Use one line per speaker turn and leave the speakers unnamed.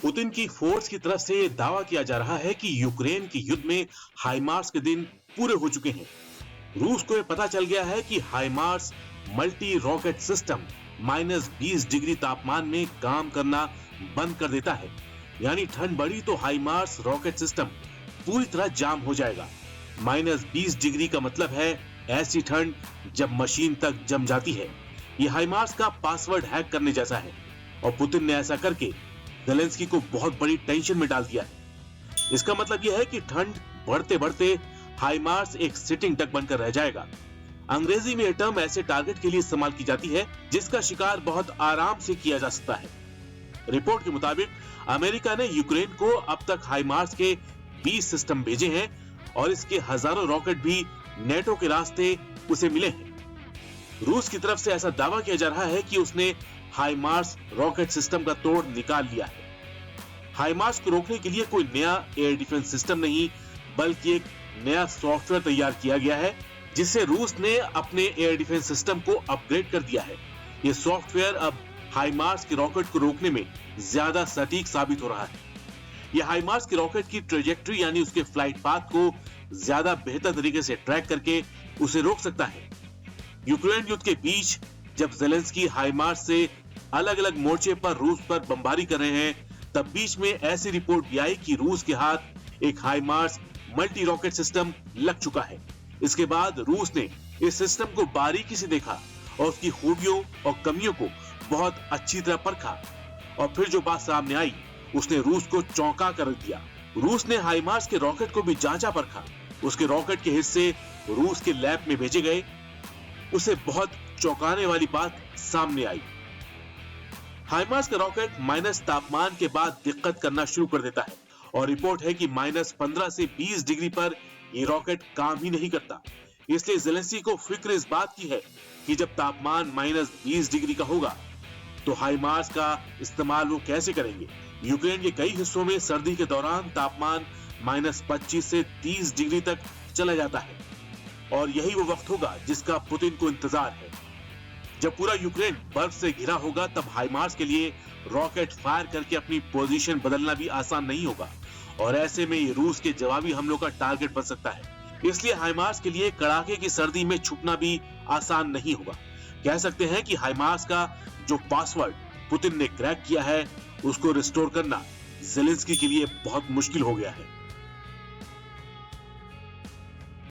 Putin की force की तरफ से दावा किया जा रहा है कि यूक्रेन के युद्ध में हाइमार्स के दिन पूरे हो चुके हैं। रूस को यह पता चल गया है कि हाइमार्स मल्टी रॉकेट सिस्टम -20 डिग्री तापमान में काम करना बंद कर देता है। यानी ठंड बढ़ी तो हाइमार्स रॉकेट सिस्टम पूरी तरह जाम हो जाएगा। -20 डिग्री का मतलब है ऐसी ठंड जब मशीन तक जम जाती है। यह हाइमार्स का पासवर्ड हैक करने जैसा है और पुतिन ने ऐसा करके ज़ेलेंस्की को बहुत बड़ी टेंशन में डाल दिया है। इसका मतलब यह है कि ठंड बढ़ते बढ़ते हाइमार्स एक सिटिंग डक बनकर रह जाएगा। अंग्रेजी में यह टर्म ऐसे टारगेट के लिए इस्तेमाल की जाती है जिसका शिकार बहुत आराम से किया जा सकता है। रिपोर्ट के मुताबिक अमेरिका ने यूक्रेन को अब तक हाइमार्स के 20 सिस्टम भेजे हैं और इसके हजारों रॉकेट भी नेटो के रास्ते उसे मिले हैं। रूस की तरफ से ऐसा दावा किया जा रहा है कि उसने हाइमार्स रॉकेट सिस्टम का तोड़ निकाल लिया है। हाइमार्स को रोकने के लिए कोई नया एयर डिफेंस सिस्टम नहीं, बल्कि एक नया सॉफ्टवेयर तैयार किया गया है जिससे रूस ने अपने एयर डिफेंस सिस्टम को अपग्रेड कर दिया है। यह सॉफ्टवेयर अब हाइमार्स के रॉकेट को रोकने में ज्यादा सटीक साबित हो रहा है। यह हाइमार्स के रॉकेट की ट्रेजेक्टरी यानी उसके फ्लाइट पाथ को ज्यादा बेहतर तरीके से ट्रैक करके उसे रोक सकता है। यूक्रेन युद्ध के बीच जब ज़ेलेंस्की हाइमार्स से अलग अलग मोर्चे पर रूस पर बमबारी कर रहे हैं, तब बीच में ऐसी रिपोर्ट भी आई कि रूस के हाथ एक हाइमार्स मल्टी रॉकेट सिस्टम लग चुका है। इसके बाद रूस ने इस सिस्टम को बारीकी से देखा और उसकी खूबियों और कमियों को बहुत अच्छी तरह परखा और फिर जो बात सामने आई उसने रूस को चौंका कर रख दिया। रूस ने हाइमार्स के रॉकेट को भी जांचा परखा। उसके रॉकेट के हिस्से रूस के लैब में भेजे गए। उसे बहुत चौंकाने वाली बात सामने आई। हाइमार्स का रॉकेट माइनस तापमान के बाद दिक्कत करना शुरू कर देता है और रिपोर्ट है कि -15 से 20 डिग्री पर यह रॉकेट काम ही नहीं करता। इसलिए ज़ेलेंस्की को फिक्र इस बात की है कि जब तापमान -20 डिग्री का होगा तो हाइमार्स का इस्तेमाल वो कैसे करेंगे। यूक्रेन के कई हिस्सों में सर्दी के दौरान तापमान -25 से 30 डिग्री तक चला जाता है और यही वो वक्त होगा जिसका पुतिन को इंतजार है। जब पूरा यूक्रेन बर्फ से घिरा होगा तब हाइमार्स के लिए रॉकेट फायर करके अपनी पोजीशन बदलना भी आसान नहीं होगा और ऐसे में ये रूस के जवाबी हमलों का टारगेट बन सकता है। इसलिए हाइमार्स के लिए कड़ाके की सर्दी में छुपना भी आसान नहीं होगा। कह सकते हैं कि हाइमार्स का जो पासवर्ड पुतिन ने क्रैक किया है उसको रिस्टोर करना ज़ेलेंस्की के लिए बहुत मुश्किल हो गया है।